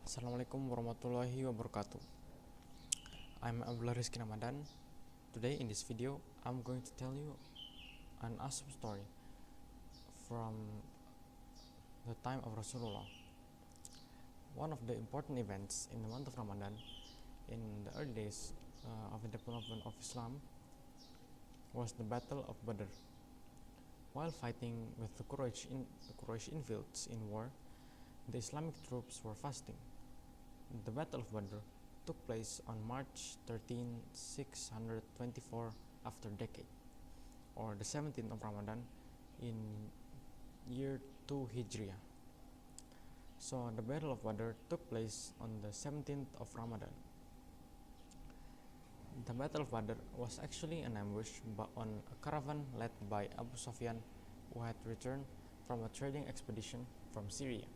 Assalamualaikum warahmatullahi wabarakatuh. I'm Abdullah Rizky Ramadan. Today in this video, I'm going to tell you an awesome story from the time of Rasulullah. One of the important events in the month of Ramadan in the early days of the development of Islam was the Battle of Badr. While fighting with the Quraysh infiltrates in war, the Islamic troops were fasting. The Battle of Badr took place on March 13, 624 after decade, or the 17th of Ramadan in year 2 Hijriah. So the Battle of Badr took place on the 17th of Ramadan. The Battle of Badr was actually an ambush on a caravan led by Abu Sufyan, who had returned from a trading expedition from Syria.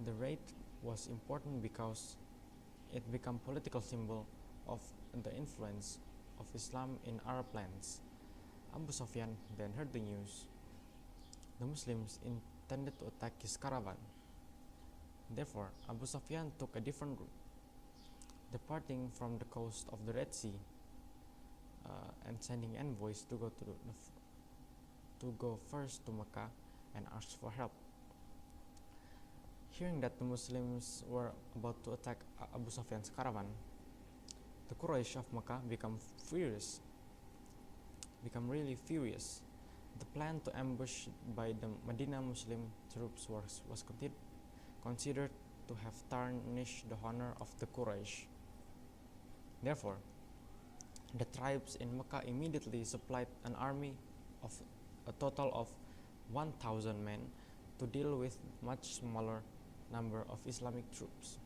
The raid was important because it became political symbol of the influence of Islam in Arab lands. Abu Sufyan then heard the news. The Muslims intended to attack his caravan. Therefore, Abu Sufyan took a different route, departing from the coast of the Red Sea and sending envoys to go first to Mecca and ask for help. Hearing that the Muslims were about to attack Abu Sufyan's caravan, the Quraysh of Mecca became really furious. The plan to ambush by the Medina Muslim troops was considered to have tarnished the honor of the Quraysh. Therefore, the tribes in Mecca immediately supplied an army of a total of 1,000 men to deal with much smaller number of Islamic troops.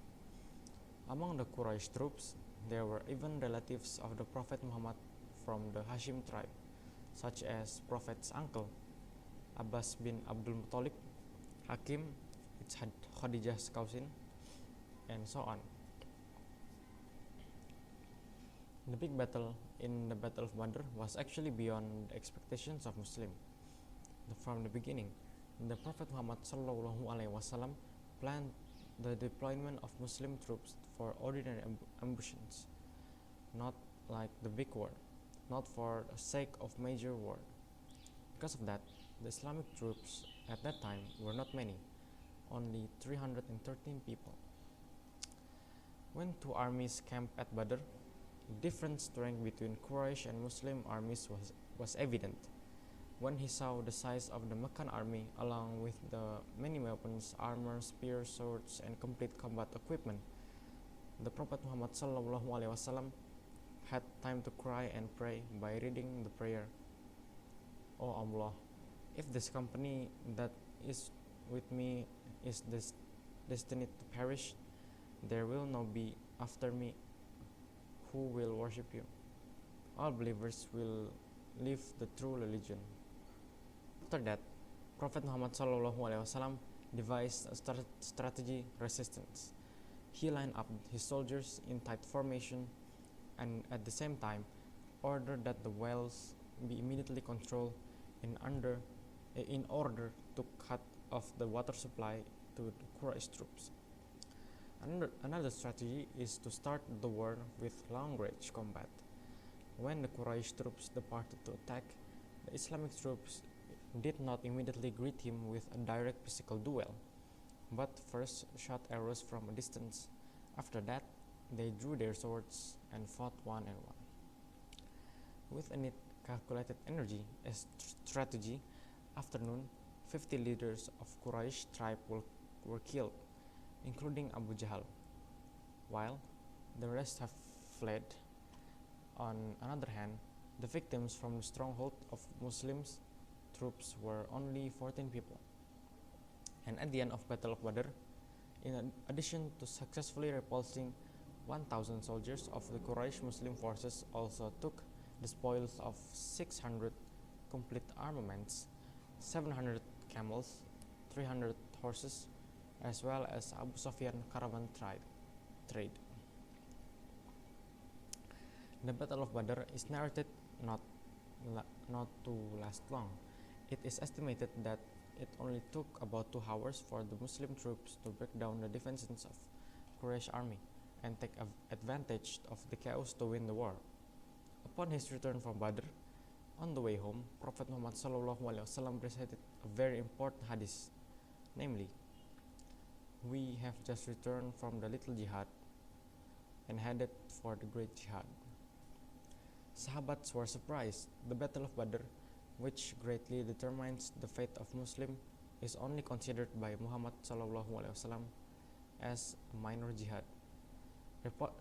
Among the Quraysh troops, there were even relatives of the Prophet Muhammad from the Hashim tribe, such as Prophet's uncle, Abbas bin Abdul Muttalib, Hakim, it's Khadijah's cousin, and so on. The big battle in the Battle of Badr was actually beyond the expectations of Muslims. From the beginning, the Prophet Muhammad ﷺ planned the deployment of Muslim troops for ordinary ambitions, not like the big war, not for the sake of major war. Because of that, the Islamic troops at that time were not many, only 313 people. When two armies camped at Badr, the different strength between Quraysh and Muslim armies was evident. When he saw the size of the Meccan army along with the many weapons, armor, spears, swords, and complete combat equipment, the Prophet Muhammad ﷺ had time to cry and pray by reading the prayer, "O Allah, if this company that is with me is destined to perish, there will not be after me who will worship you. All believers will live the true religion." After that, Prophet Muhammad ﷺ devised a strategy resistance. He lined up his soldiers in tight formation and at the same time ordered that the wells be immediately controlled in order to cut off the water supply to the Quraysh troops. Another strategy is to start the war with long-range combat. When the Quraysh troops departed to attack, the Islamic troops did not immediately greet him with a direct physical duel, but first shot arrows from a distance. After that, they drew their swords and fought one and one. With a neat calculated energy as strategy, after noon, 50 leaders of Quraysh tribe were killed, including Abu Jahl, while the rest have fled. On another hand, the victims from the stronghold of Muslims troops were only 14 people. And at the end of Battle of Badr, in addition to successfully repulsing 1,000 soldiers of the Quraysh Muslim forces also took the spoils of 600 complete armaments, 700 camels, 300 horses, as well as Abu Sufyan caravan trade. The Battle of Badr is narrated not to last long. It is estimated that it only took about 2 hours for the Muslim troops to break down the defenses of Quraysh army and take advantage of the chaos to win the war. Upon his return from Badr, on the way home, Prophet Muhammad ﷺ recited a very important hadith, namely, "We have just returned from the little jihad and headed for the great jihad." Sahabats were surprised. The Battle of Badr, which greatly determines the fate of Muslim, is only considered by Muhammad ﷺ as a minor jihad.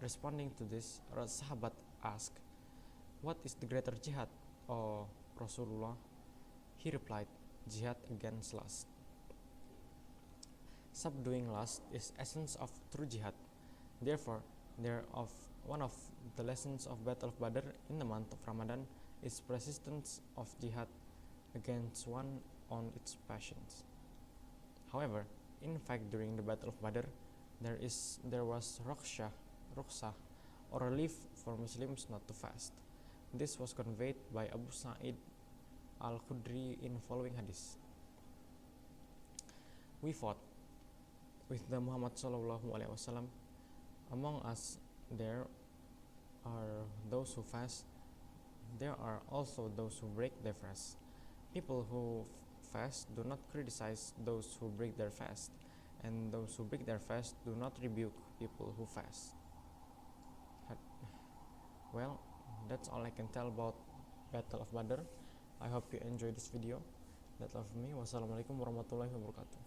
Responding to this, Sahabat asked, "What is the greater jihad, O Rasulullah?" He replied, "Jihad against lust." Subduing lust is essence of true jihad. Therefore, one of the lessons of Battle of Badr in the month of Ramadan is persistence of jihad against one on its passions. However, in fact, during the Battle of Badr, there was rukhsah, or relief for Muslims not to fast. This was conveyed by Abu Sa'id al-Khudri in following hadith. We fought with the Muhammad ﷺ. Among us there are those who fast. There are also those who break their fast. People who fast do not criticize those who break their fast, and those who break their fast do not rebuke people who fast. Well, that's all I can tell about Battle of Badr. I hope you enjoyed this video. That's all from me. Wassalamualaikum warahmatullahi wabarakatuh.